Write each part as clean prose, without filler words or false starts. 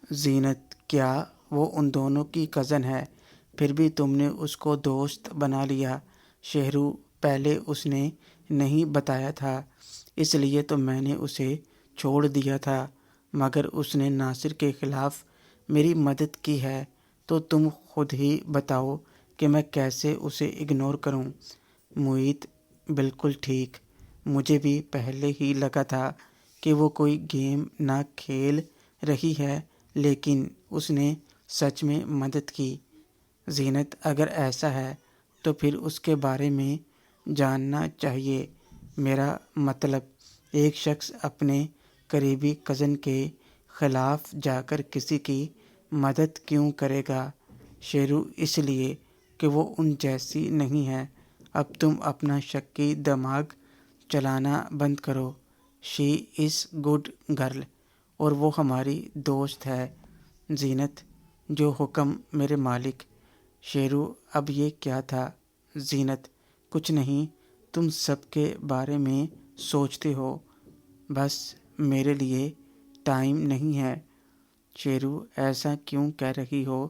زینت: کیا وہ ان دونوں کی کزن ہے؟ پھر بھی تم نے اس کو دوست بنا لیا۔ شہرو: پہلے اس نے نہیں بتایا تھا، اس لیے تو میں نے اسے چھوڑ دیا تھا، مگر اس نے ناصر کے خلاف میری مدد کی ہے، تو تم خود ہی بتاؤ کہ میں کیسے اسے اگنور کروں؟ معید: بالکل ٹھیک، مجھے بھی پہلے ہی لگا تھا کہ وہ کوئی گیم نہ کھیل رہی ہے، لیکن اس نے سچ میں مدد کی۔ زینت: اگر ایسا ہے تو پھر اس کے بارے میں جاننا چاہیے۔ میرا مطلب، ایک شخص اپنے قریبی کزن کے خلاف جا کر کسی کی مدد کیوں کرے گا؟ شیرو: اس لیے کہ وہ ان جیسی نہیں ہے۔ اب تم اپنا شکی دماغ چلانا بند کرو۔ شی از گڈ گرل، اور وہ ہماری دوست ہے۔ زینت: جو حکم میرے مالک۔ شیرو: اب یہ کیا تھا؟ زینت: کچھ نہیں، تم سب کے بارے میں سوچتے ہو، بس میرے لیے ٹائم نہیں ہے۔ شیرو: ایسا کیوں کہہ رہی ہو؟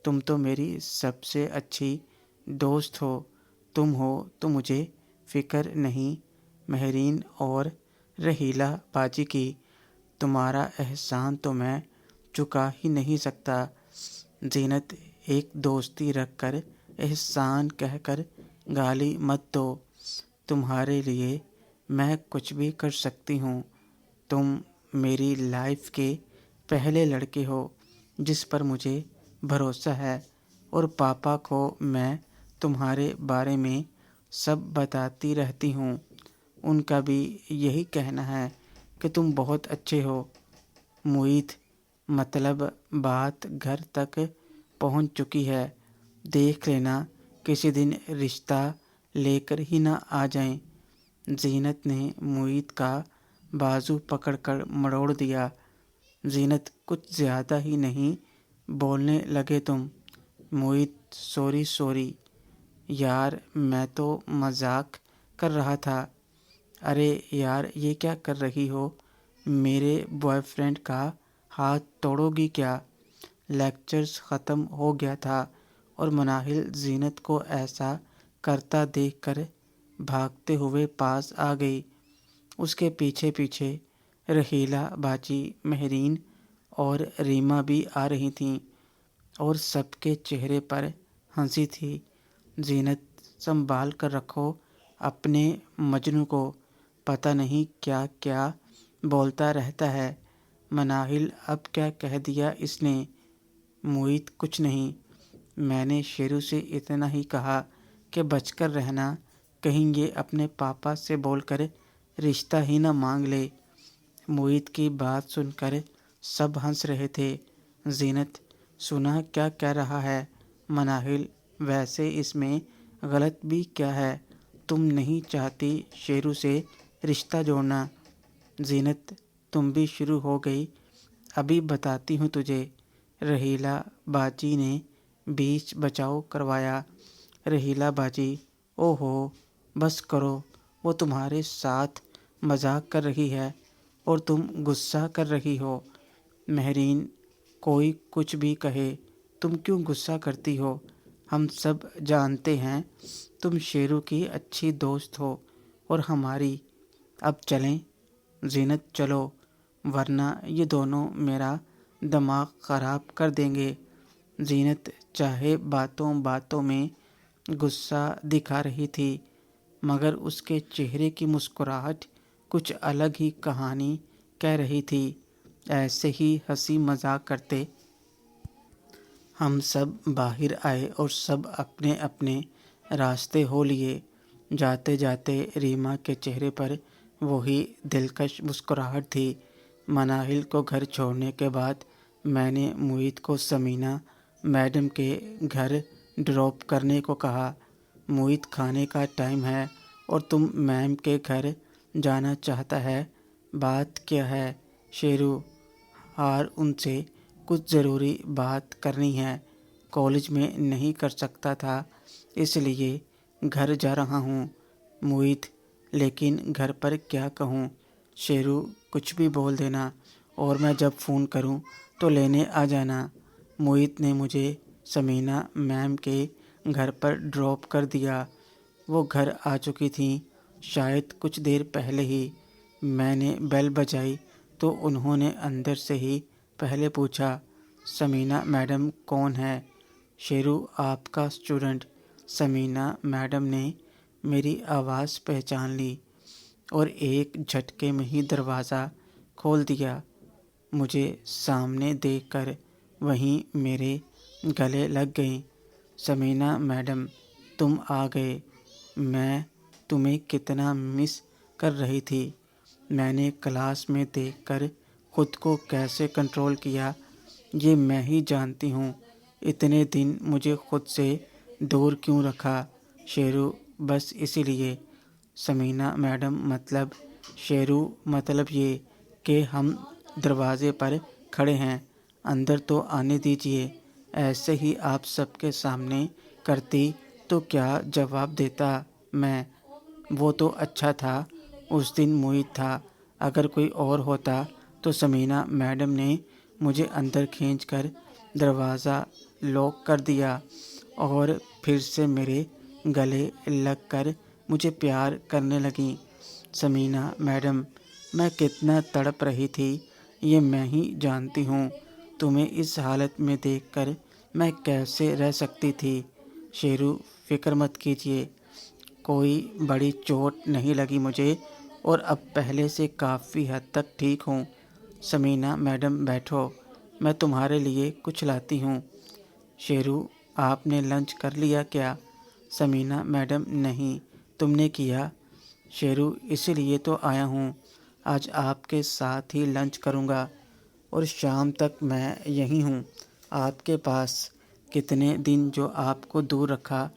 تم تو میری سب سے اچھی دوست ہو۔ تم ہو تو مجھے فکر نہیں۔ مہرین اور رحیلہ باجی کی، تمہارا احسان تو میں چکا ہی نہیں سکتا۔ زینت: ایک دوستی رکھ کر احسان کہہ کر گالی مت دو۔ تمہارے لیے میں کچھ بھی کر سکتی ہوں۔ تم میری لائف کے پہلے لڑکے ہو جس پر مجھے بھروسہ ہے، اور پاپا کو میں تمہارے بارے میں سب بتاتی رہتی ہوں۔ ان کا بھی یہی کہنا ہے کہ تم بہت اچھے ہو۔ معید: مطلب بات گھر تک پہنچ چکی ہے۔ دیکھ لینا کسی دن رشتہ لے کر ہی نہ آ جائیں۔ زینت نے معید کا بازو پکڑ کر مروڑ دیا۔ زینت: کچھ زیادہ ہی نہیں بولنے لگے تم۔ معید: سوری یار، میں تو مذاق کر رہا تھا۔ ارے یار، یہ کیا کر رہی ہو؟ میرے بوائے فرینڈ کا ہاتھ توڑو گی کیا؟ لیکچرز ختم ہو گیا تھا اور مناہل زینت کو ایسا کرتا دیکھ کر بھاگتے ہوئے پاس آ گئی۔ اس کے پیچھے پیچھے رحیلہ باجی، مہرین اور ریما بھی آ رہی تھیں، اور سب کے چہرے پر ہنسی تھی۔ زینت: سنبھال کر رکھو اپنے مجنوں کو، پتہ نہیں کیا کیا بولتا رہتا ہے۔ مناہل: اب کیا کہہ دیا اس نے؟ معید: کچھ نہیں، میں نے شیرو سے اتنا ہی کہا کہ بچ کر رہنا، کہیں یہ اپنے پاپا سے بول کر رشتہ ہی نہ مانگ لے۔ معید کی بات سن کر سب ہنس رہے تھے۔ زینت: سنا کیا کہہ رہا ہے؟ مناہل: ویسے اس میں غلط بھی کیا ہے؟ تم نہیں چاہتی شیرو سے رشتہ جوڑنا؟ زینت: تم بھی شروع ہو گئی، ابھی بتاتی ہوں تجھے۔ رحیلہ باجی نے بیچ بچاؤ کروایا۔ رحیلہ باجی: او ہو، بس کرو، وہ تمہارے ساتھ مذاق کر رہی ہے اور تم غصہ کر رہی ہو۔ مہرین: کوئی کچھ بھی کہے، تم کیوں غصہ کرتی ہو؟ ہم سب جانتے ہیں تم شیرو کی اچھی دوست ہو اور ہماری۔ اب چلیں؟ زینت: چلو، ورنہ یہ دونوں میرا دماغ خراب کر دیں گے۔ زینت چاہے باتوں باتوں میں غصہ دکھا رہی تھی، مگر اس کے چہرے کی مسکراہٹ کچھ الگ ہی کہانی کہہ رہی تھی۔ ایسے ہی ہنسی مذاق کرتے ہم سب باہر آئے اور سب اپنے اپنے راستے ہو لیے۔ جاتے جاتے ریما کے چہرے پر وہی دلکش مسکراہٹ تھی۔ مناہل کو گھر چھوڑنے کے بعد میں نے معید کو ثمینہ میڈم کے گھر ڈراپ کرنے کو کہا۔ معید: کھانے کا ٹائم ہے اور تم میم کے گھر جانا چاہتا ہے، بات کیا ہے؟ شیرو: ہار ان سے کچھ ضروری بات کرنی ہے، کالج میں نہیں کر سکتا تھا، اس لیے گھر جا رہا ہوں۔ معید: لیکن گھر پر کیا کہوں؟ شیرو: کچھ بھی بول دینا، اور میں جب فون کروں تو لینے آ جانا۔ موہت نے مجھے سمینا میم کے گھر پر ڈراپ کر دیا۔ وہ گھر آ چکی تھیں شاید کچھ دیر پہلے ہی۔ میں نے بیل بجائی تو انہوں نے اندر سے ہی پہلے پوچھا، سمینا میڈم کون ہے؟ شیرو آپ کا اسٹوڈنٹ۔ سمینا میڈم نے میری آواز پہچان لی اور ایک جھٹکے میں ہی دروازہ کھول دیا۔ مجھے سامنے دیکھ کر وہیں میرے گلے لگ گئیں۔ سمینا میڈم تم آ گئے، میں تمہیں کتنا مس کر رہی تھی۔ میں نے کلاس میں دیکھ کر خود کو کیسے کنٹرول کیا یہ میں ہی جانتی ہوں۔ اتنے دن مجھے خود سے دور کیوں رکھا؟ شیرو بس اسی لیے۔ سمینا میڈم مطلب؟ شیرو مطلب یہ کہ ہم دروازے پر کھڑے ہیں، اندر تو آنے دیجیے۔ ایسے ہی آپ سب کے سامنے کرتی تو کیا جواب دیتا میں؟ وہ تو اچھا تھا اس دن موہت تھا، اگر کوئی اور ہوتا تو سمینا میڈم نے مجھے اندر کھینچ کر دروازہ لاک کر دیا اور پھر سے میرے گلے لگ کر مجھے پیار کرنے لگیں۔ سمینا میڈم میں کتنا تڑپ رہی تھی یہ میں ہی جانتی ہوں۔ تمہیں اس حالت میں دیکھ کر میں کیسے رہ سکتی تھی؟ شیرو فکر مت کیجیے، کوئی بڑی چوٹ نہیں لگی مجھے اور اب پہلے سے کافی حد تک ٹھیک ہوں۔ سمینا میڈم بیٹھو، میں تمہارے لیے کچھ لاتی ہوں۔ شیرو آپ نے لنچ کر لیا کیا؟ سمینا میڈم نہیں، تم نے کیا؟ شیرو اسی لیے تو آیا ہوں، آج آپ کے ساتھ ہی لنچ کروں گا اور شام تک میں یہیں ہوں آپ کے پاس۔ کتنے دن جو آپ کو دور رکھا،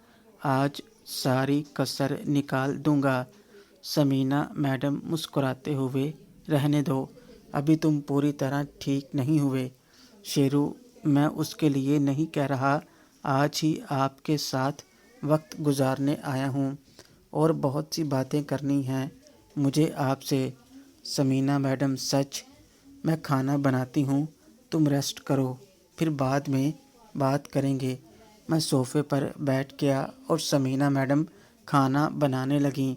آج ساری کسر نکال دوں گا۔ سمینا میڈم مسکراتے ہوئے، رہنے دو، ابھی تم پوری طرح ٹھیک نہیں ہوئے۔ شیرو میں اس کے لیے نہیں کہہ رہا، آج ہی آپ کے ساتھ وقت گزارنے آیا ہوں اور بہت سی باتیں کرنی ہیں مجھے آپ سے۔ سمینا میڈم سچ؟ میں کھانا بناتی ہوں، تم ریسٹ کرو، پھر بعد میں بات کریں گے۔ میں صوفے پر بیٹھ گیا اور سمینا میڈم کھانا بنانے لگیں۔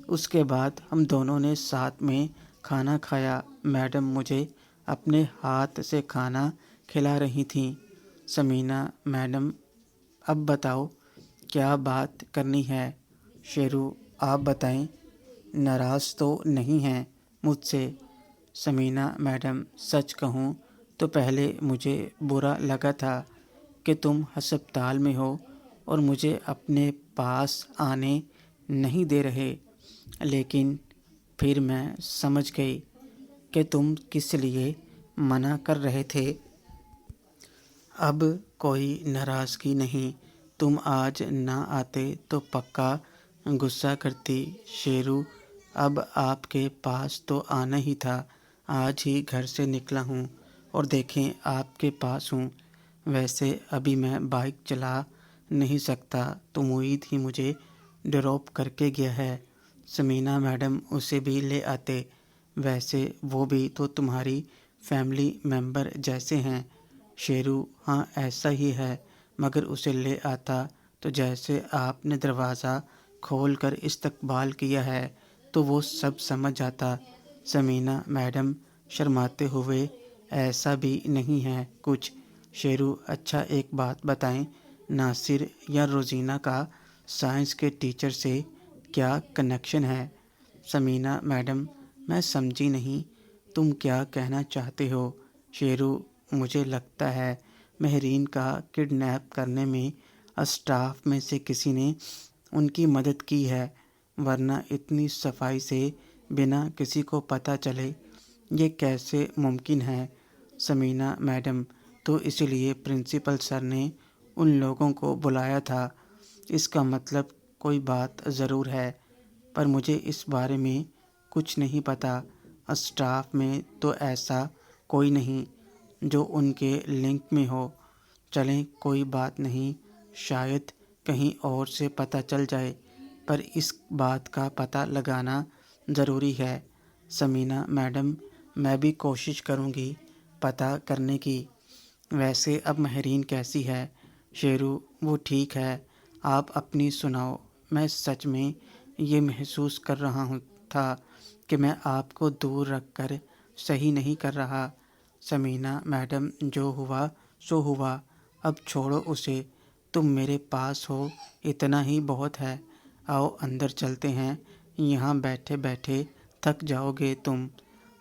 اس کے بعد ہم دونوں نے ساتھ میں کھانا کھایا۔ میڈم مجھے اپنے ہاتھ سے کھانا کھلا رہی تھیں۔ سمینا میڈم اب بتاؤ کیا بات کرنی ہے؟ شیرو آپ بتائیں، ناراض تو نہیں ہیں مجھ سے؟ سمینا میڈم سچ کہوں تو پہلے مجھے برا لگا تھا کہ تم ہسپتال میں ہو اور مجھے اپنے پاس آنے نہیں دے رہے، لیکن پھر میں سمجھ گئی کہ تم کس لیے منع کر رہے تھے۔ اب کوئی ناراضگی نہیں، تم آج نہ آتے تو پکا غصہ کرتی۔ شیرو اب آپ کے پاس تو آنا ہی تھا، آج ہی گھر سے نکلا ہوں اور دیکھیں آپ کے پاس ہوں۔ ویسے ابھی میں بائک چلا نہیں سکتا تو موہت ہی مجھے ڈراپ کر کے گیا ہے۔ سمینا میڈم اسے بھی لے آتے، ویسے وہ بھی تو تمہاری فیملی ممبر جیسے ہیں۔ شیرو ہاں ایسا ہی ہے، مگر اسے لے آتا تو جیسے آپ نے دروازہ کھول کر استقبال کیا ہے تو وہ سب سمجھ جاتا۔ سمینا میڈم شرماتے ہوئے، ایسا بھی نہیں ہے کچھ۔ شیرو اچھا ایک بات بتائیں، ناصر یا روزینہ کا سائنس کے ٹیچر سے کیا کنیکشن ہے؟ سمینا میڈم میں سمجھی نہیں، تم کیا کہنا چاہتے ہو؟ شیرو مجھے لگتا ہے مہرین کا کڈنیپ کرنے میں اسٹاف میں سے کسی نے ان کی مدد کی ہے، ورنہ اتنی صفائی سے بنا کسی کو پتہ چلے یہ کیسے ممکن ہے؟ سمینا میڈم تو اس لیے پرنسپل سر نے ان لوگوں کو بلایا تھا، اس کا مطلب کوئی بات ضرور ہے، پر مجھے اس بارے میں کچھ نہیں پتہ۔ اسٹاف میں تو ایسا کوئی نہیں جو ان کے لنک میں ہو۔ چلیں کوئی بات نہیں، شاید کہیں اور سے پتہ چل جائے، پر اس بات کا پتہ لگانا ضروری ہے۔ سمینا میڈم میں بھی کوشش کروں گی، پتہ کرنے کی۔ ویسے اب مہرین کیسی ہے؟ شیرو وہ ٹھیک ہے، آپ اپنی سناؤ۔ میں سچ میں یہ محسوس کر رہا تھا کہ میں آپ کو دور رکھ کر صحیح نہیں کر رہا۔ سمینا میڈم، جو ہوا سو ہوا، اب چھوڑو اسے، تم میرے پاس ہو اتنا ہی بہت ہے۔ آؤ اندر چلتے ہیں، یہاں بیٹھے بیٹھے تھک جاؤ گے تم۔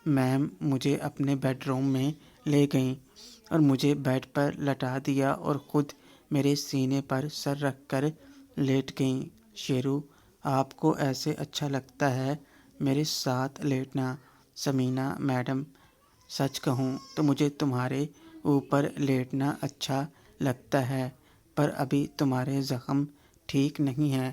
میم مجھے اپنے بیڈ روم میں لے گئیں اور مجھے بیڈ پر لٹا دیا اور خود میرے سینے پر سر رکھ کر لیٹ گئیں۔ شیرو، آپ کو ایسے اچھا لگتا ہے میرے ساتھ لیٹنا؟ سمینا میڈم، سچ کہوں تو مجھے تمہارے اوپر لیٹنا اچھا لگتا ہے، پر ابھی تمہارے زخم ٹھیک نہیں ہیں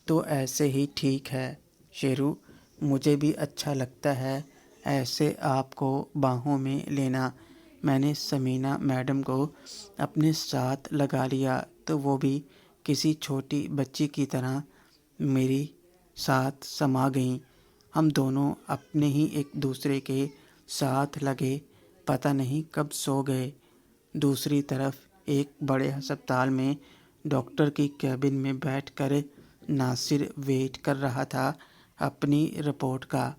تو ایسے ہی ٹھیک ہے۔ شیرو، مجھے بھی اچھا لگتا ہے ایسے آپ کو باہوں میں لینا۔ میں نے سمینا میڈم کو اپنے ساتھ لگا لیا تو وہ بھی کسی چھوٹی بچی کی طرح میری ساتھ سما گئیں۔ ہم دونوں اپنے ہی ایک دوسرے کے ساتھ لگے پتہ نہیں کب سو گئے۔ دوسری طرف ایک بڑے ہسپتال میں ڈاکٹر کی کیبن میں بیٹھ کر ناصر ویٹ کر رہا تھا اپنی رپورٹ کا۔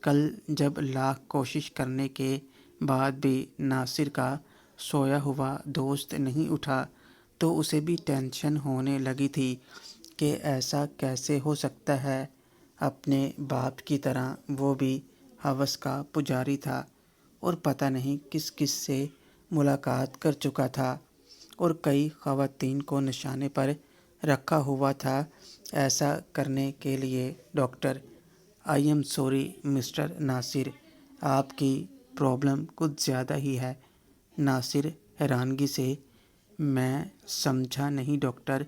کل جب لاکھ کوشش کرنے کے بعد بھی ناصر کا سویا ہوا دوست نہیں اٹھا تو اسے بھی ٹینشن ہونے لگی تھی کہ ایسا کیسے ہو سکتا ہے۔ اپنے باپ کی طرح وہ بھی ہوس کا پجاری تھا اور پتہ نہیں کس کس سے ملاقات کر چکا تھا اور کئی خواتین کو نشانے پر رکھا ہوا تھا ایسا کرنے کے لیے۔ Doctor, I am sorry mister Nasir, آپ کی پرابلم کچھ زیادہ ہی ہے۔ ناصر حیرانگی سے، میں سمجھا نہیں ڈاکٹر،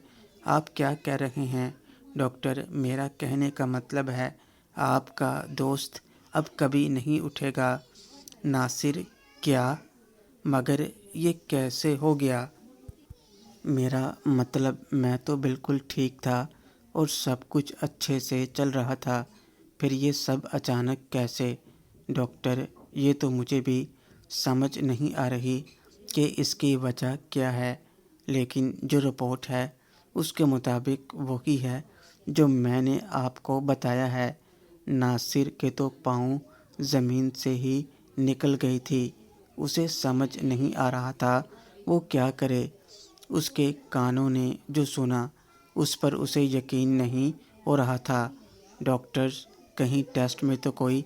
آپ کیا کہہ رہے ہیں؟ ڈاکٹر، میرا کہنے کا مطلب ہے آپ کا دوست اب کبھی نہیں اٹھے گا۔ ناصر، کیا؟ مگر یہ کیسے ہو گیا؟ میرا مطلب میں تو بالکل ٹھیک تھا اور سب کچھ اچھے سے چل رہا تھا، پھر یہ سب اچانک کیسے؟ ڈاکٹر، یہ تو مجھے بھی سمجھ نہیں آ رہی کہ اس کی وجہ کیا ہے، لیکن جو رپورٹ ہے اس کے مطابق وہی ہے جو میں نے آپ کو بتایا ہے۔ ناصر کے تو پاؤں زمین سے ہی نکل گئی تھی، اسے سمجھ نہیں آ رہا تھا وہ کیا کرے۔ اس کے کانوں نے جو سنا اس پر اسے یقین نہیں ہو رہا تھا۔ ڈاکٹرز، کہیں ٹیسٹ میں تو کوئی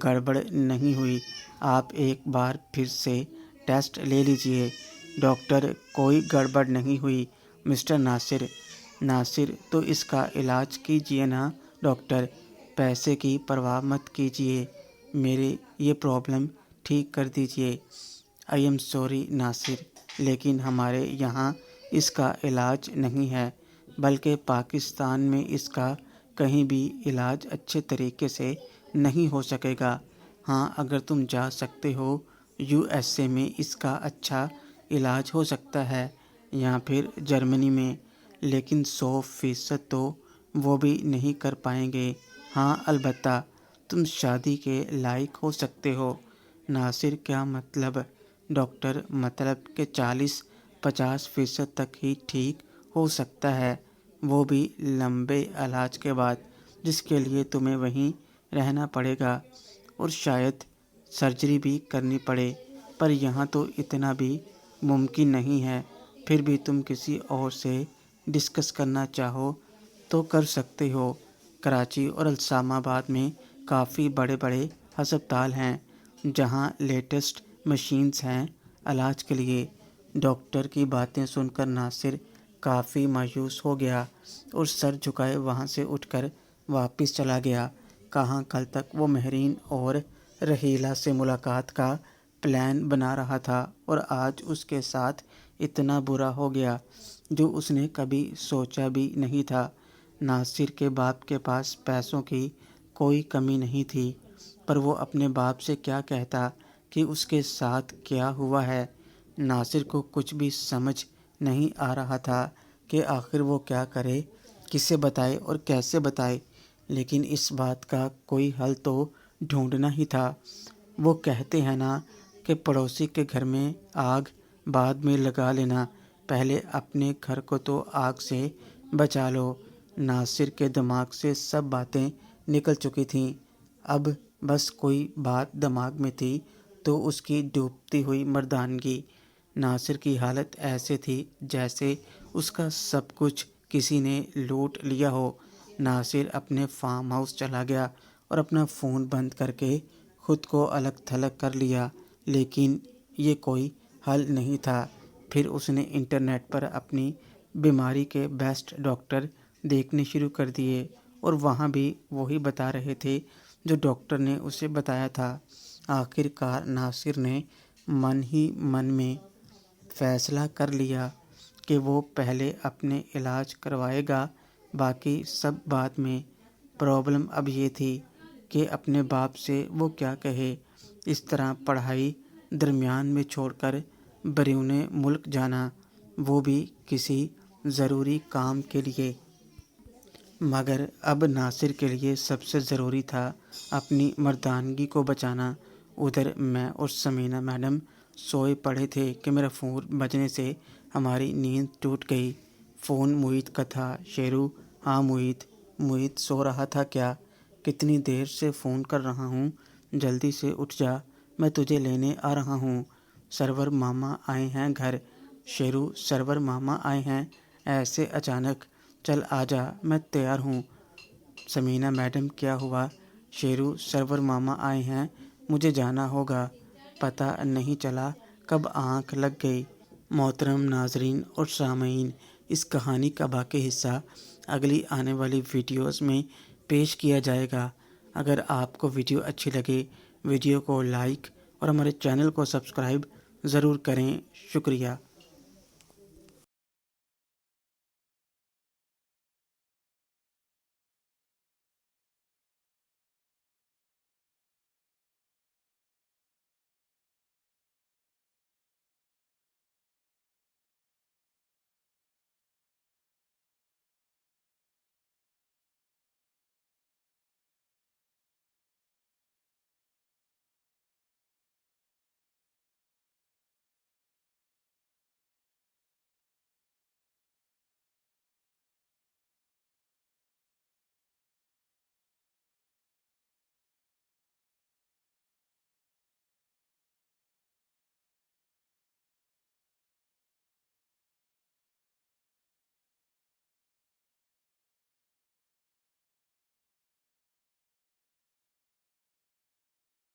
گڑبڑ نہیں ہوئی؟ آپ ایک بار پھر سے ٹیسٹ لے لیجئے۔ ڈاکٹر، کوئی گڑبڑ نہیں ہوئی مسٹر ناصر۔ ناصر، تو اس کا علاج کیجئے نا ڈاکٹر، پیسے کی پرواہ مت کیجئے، میرے یہ پرابلم ٹھیک کر دیجئے۔ آئی ایم سوری ناصر، لیکن ہمارے یہاں اس کا علاج نہیں ہے، بلکہ پاکستان میں اس کا کہیں بھی علاج اچھے طریقے سے نہیں ہو سکے گا۔ ہاں، اگر تم جا سکتے ہو یو ایس اے میں اس کا اچھا علاج ہو سکتا ہے، یا پھر جرمنی میں، لیکن 100% تو وہ بھی نہیں کر پائیں گے۔ ہاں البتہ تم شادی کے لائق ہو سکتے ہو۔ ناصر، کیا مطلب؟ ڈاکٹر، مطلب کہ 40-50% تک ہی ٹھیک ہو سکتا ہے، وہ بھی لمبے علاج کے بعد، جس کے لیے تمہیں وہیں رہنا پڑے گا اور شاید سرجری بھی کرنی پڑے، پر یہاں تو اتنا بھی ممکن نہیں ہے۔ پھر بھی تم کسی اور سے ڈسکس کرنا چاہو تو کر سکتے ہو۔ کراچی اور اسلام آباد میں کافی بڑے بڑے ہسپتال ہیں جہاں لیٹسٹ مشینز ہیں علاج کے لیے۔ ڈاکٹر کی باتیں سن کر ناصر کافی مایوس ہو گیا اور سر جھکائے وہاں سے اٹھ کر واپس چلا گیا۔ کہاں کل تک وہ مہرین اور رحیلہ سے ملاقات کا پلان بنا رہا تھا اور آج اس کے ساتھ اتنا برا ہو گیا جو اس نے کبھی سوچا بھی نہیں تھا۔ ناصر کے باپ کے پاس پیسوں کی کوئی کمی نہیں تھی، پر وہ اپنے باپ سے کیا کہتا کہ اس کے ساتھ کیا ہوا ہے۔ ناصر کو کچھ بھی سمجھ نہیں آ رہا تھا کہ آخر وہ کیا کرے، کسے بتائے اور کیسے بتائے، لیکن اس بات کا کوئی حل تو ڈھونڈنا ہی تھا۔ وہ کہتے ہیں نا، کہ پڑوسی کے گھر میں آگ بعد میں لگا لینا، پہلے اپنے گھر کو تو آگ سے بچا لو۔ ناصر کے دماغ سے سب باتیں نکل چکی تھیں، اب بس کوئی بات دماغ میں تھی تو اس کی ڈوبتی ہوئی مردانگی۔ ناصر کی حالت ایسے تھی جیسے اس کا سب کچھ کسی نے لوٹ لیا ہو۔ ناصر اپنے فارم ہاؤس چلا گیا اور اپنا فون بند کر کے خود کو الگ تھلگ کر لیا، لیکن یہ کوئی حل نہیں تھا۔ پھر اس نے انٹرنیٹ پر اپنی بیماری کے بیسٹ ڈاکٹر دیکھنے شروع کر دیے، اور وہاں بھی وہی بتا رہے تھے جو ڈاکٹر نے اسے بتایا تھا۔ آخر کار ناصر نے من ہی من میں فیصلہ کر لیا کہ وہ پہلے اپنے علاج کروائے گا، باقی سب بعد میں۔ پرابلم اب یہ تھی کہ اپنے باپ سے وہ کیا کہے۔ اس طرح پڑھائی درمیان میں چھوڑ کر بیرون ملک جانا، وہ بھی کسی ضروری کام کے لیے۔ مگر اب ناصر کے لیے سب سے ضروری تھا اپنی مردانگی کو بچانا۔ ادھر میں اور ثمینہ میڈم سوئے پڑے تھے کہ میرا فون بجنے سے ہماری نیند ٹوٹ گئی۔ فون محیط کا تھا۔ شیرو: ہاں محیط۔ محیط: سو رہا تھا کیا؟ کتنی دیر سے فون کر رہا ہوں، جلدی سے اٹھ جا، میں تجھے لینے آ رہا ہوں۔ سرور ماما آئے ہیں گھر۔ شیرو: سرور ماما آئے ہیں ایسے اچانک؟ چل آجا، میں تیار ہوں۔ ثمینہ میڈم: کیا ہوا؟ شیرو: سرور ماما آئے ہیں، مجھے جانا ہوگا، پتہ نہیں چلا کب آنکھ لگ گئی۔ محترم ناظرین اور سامعین، اس کہانی کا باقی حصہ اگلی آنے والی ویڈیوز میں پیش کیا جائے گا۔ اگر آپ کو ویڈیو اچھی لگے، ویڈیو کو لائک اور ہمارے چینل کو سبسکرائب ضرور کریں۔ شکریہ۔